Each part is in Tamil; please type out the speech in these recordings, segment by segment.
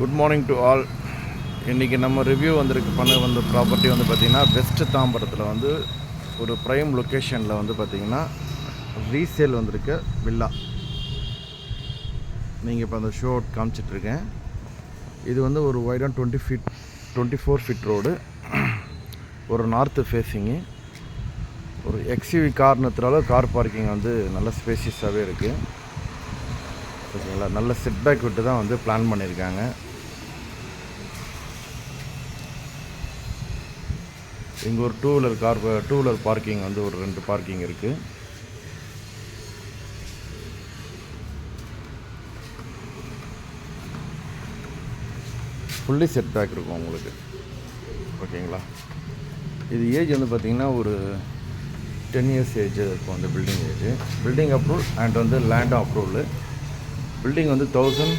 Good morning to all. இன்றைக்கி நம்ம ரிவ்யூ பண்ண ப்ராப்பர்ட்டி பார்த்திங்கன்னா வெஸ்ட் தாம்பரத்தில் ஒரு ப்ரைம் லொக்கேஷனில் பார்த்திங்கன்னா ரீசேல் வந்திருக்க வில்லா. நீங்கள் இப்போ அந்த ஷோ காமிச்சிட்ருக்கேன். இது ஒரு வைடான 24 ஃபீட் ரோடு, ஒரு நார்த்து ஃபேஸிங்கு, ஒரு எக்ஸ்யூவி கார் நிறுத்துகிற கார் பார்க்கிங் நல்ல ஸ்பேசியஸாகவே இருக்குது. ஓகேங்களா, நல்ல செட்பேக் விட்டு தான் பிளான் பண்ணியிருக்காங்க. இங்கே ஒரு டூ வீலர் பார்க்கிங் ஒரு 2 பார்க்கிங் இருக்குது. ஃபுல்லி செட் பேக் இருக்கும் உங்களுக்கு. ஓகேங்களா, இது ஏஜ் பார்த்திங்கன்னா ஒரு 10 இயர்ஸ் ஏஜ் இருக்கும். Building age, building approval and லேண்டும் approval. Building 1500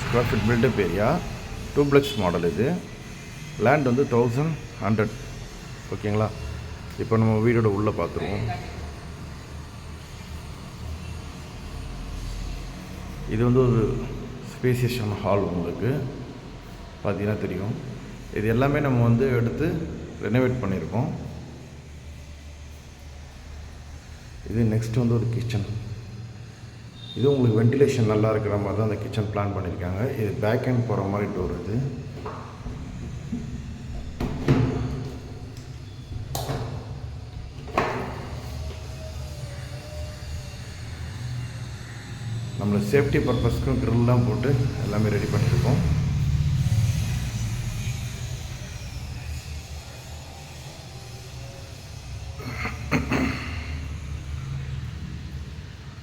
square feet built up area, duplex model. இது லேண்ட் 1100. ஓகேங்களா, இப்போ நம்ம வீடோட உள்ளே பார்த்துருவோம். இது ஒரு ஸ்பேசியஸான ஹால். உங்களுக்கு பார்த்தீங்கன்னா தெரியும். இது எல்லாமே நம்ம எடுத்து ரெனோவேட் பண்ணியிருக்கோம். இது நெக்ஸ்ட் ஒரு கிச்சன். இது உங்களுக்கு வென்டிலேஷன் நல்லா இருக்கிற மாதிரி தான் அந்த கிச்சன் பிளான் பண்ணியிருக்காங்க. இது பேக் ஹேண்ட் போகிற மாதிரி டோர். இது நம்மளை சேஃப்டி பர்பஸ்க்கும் க்ரில்லாம் போட்டு எல்லாமே ரெடி பண்ணியிருக்கோம்.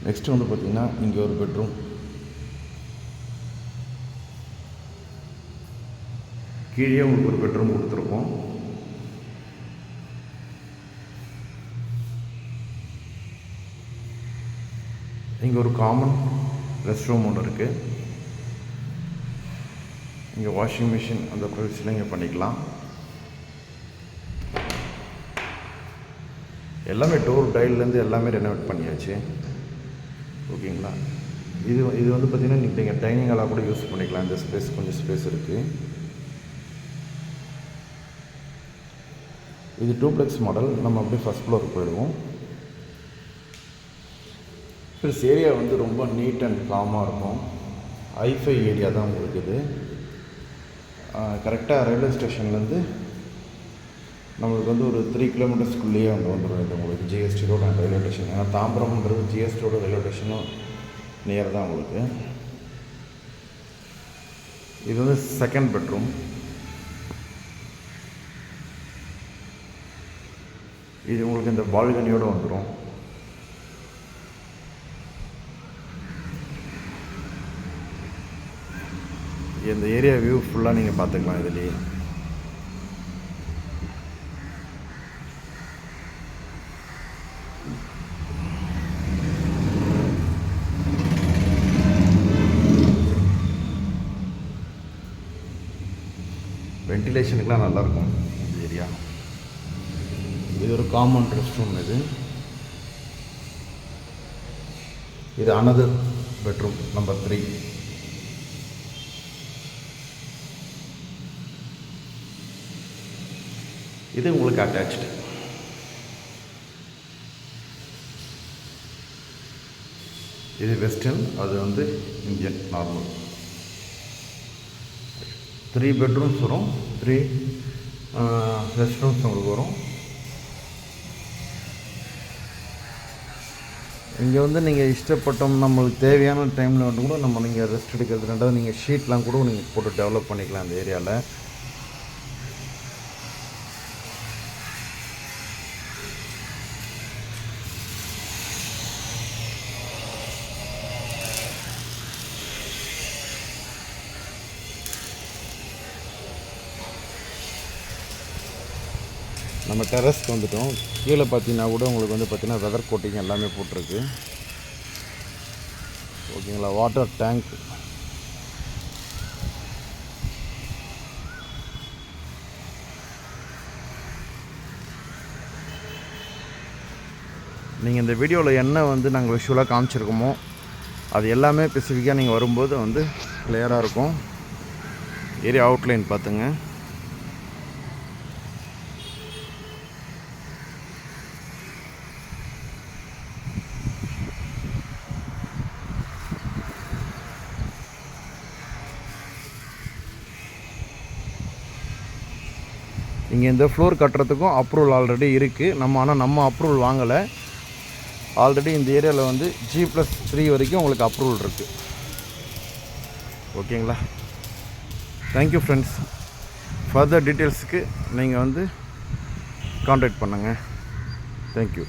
நெக்ஸ்ட் பார்த்திங்கன்னா இங்கே ஒரு பெட்ரூம். கீழே உங்களுக்கு ஒரு பெட்ரூம் கொடுத்துருக்கோம். இங்கே ஒரு காமன் ரெஸ்ட் ரூம் ஒன்று இருக்குது. இங்கே வாஷிங் மிஷின் அந்த ப்ரைஸில் இங்கே பண்ணிக்கலாம். எல்லாமே டோர் டைல்லேருந்து எல்லாமே ரெனோவேட் பண்ணியாச்சு. ஓகேங்களா, இது பார்த்திங்கன்னா நீங்கள் டைனிங் ஹாலாக கூட யூஸ் பண்ணிக்கலாம். இந்த ஸ்பேஸ் கொஞ்சம் ஸ்பேஸ் இருக்குது. இது டூப்ளெக்ஸ் மாடல். நம்ம அப்படியே ஃபஸ்ட் ஃப்ளோருக்கு போயிடுவோம். ப்ளஸ் ஏரியா ரொம்ப நீட் அண்ட் காமாக இருக்கும். ஐஃபை ஏரியா தான் உங்களுக்கு. இது கரெக்டாக ரயில்வே ஸ்டேஷன்லேருந்து நம்மளுக்கு ஒரு 3 கிலோமீட்டர்ஸ்குள்ளேயே வந்துடும். இது உங்களுக்கு GST road and railway station. ஏன்னா தாம்பரம்ன்றது ஜிஎஸ்டி ரோடு ரயில்வே ஸ்டேஷனும் நியர் தான் உங்களுக்கு. இது செகண்ட் பெட்ரூம். இது உங்களுக்கு இந்த பால்கனியோடு வந்துடும். இந்த ஏரியா வியூ ஃபுல்லாக நீங்கள் பார்த்துக்கலாம் இதுலேயே. வென்டிலேஷனுக்கெலாம் நல்லாயிருக்கும் இந்த ஏரியா. இது ஒரு காமன் ரெஸ்ட் ரூம். இது அனதர் பெட்ரூம் நம்பர் 3. இது உங்களுக்கு அட்டாச்டு. இது வெஸ்டர்ன், அது இந்தியன் நார்மல். 3 பெட்ரூம்ஸ் வரும், 3 ரெஸ்ட் ரூம்ஸ் உங்களுக்கு வரும். இங்கே நீங்கள் இஷ்டப்பட்டோம் நம்மளுக்கு தேவையான டைமில் கூட நீங்கள் ரெஸ்ட் எடுக்கிறது. ரெண்டாவது நீங்கள் ஷீட்லாம் கூட நீங்கள் போட்டு டெவலப் பண்ணிக்கலாம் அந்த ஏரியாவில். நம்ம டெரஸ்க்கு வந்துட்டோம். கீழே பார்த்தீங்கன்னா கூட உங்களுக்கு பார்த்தீங்கன்னா வெதர் கோட்டிங் எல்லாமே போட்டிருக்கு. ஓகேங்களா, வாட்டர் டேங்க். நீங்கள் இந்த வீடியோவில் என்ன நாங்கள் விஷுவலாக காமிச்சிருக்கோமோ அது எல்லாமே ஸ்பெசிஃபிக்காக நீங்கள் வரும்போது வந்து கிளியராக இருக்கும். ஏரியா அவுட்லைன் பார்த்துங்க. இங்கே இந்த ஃப்ளோர் கட்டுறதுக்கும் அப்ரூவல் ஆல்ரெடி இருக்குது. ஆனால் நம்ம அப்ரூவல் வாங்கலை. ஆல்ரெடி இந்த ஏரியாவில் வந்து G+3 வரைக்கும் உங்களுக்கு அப்ரூவல் இருக்குது. ஓகேங்களா? Thank you friends. ஃபர்தர் டீட்டெயில்ஸுக்கு நீங்கள் வந்து கான்டாக்ட் பண்ணுங்கள். தேங்க்யூ.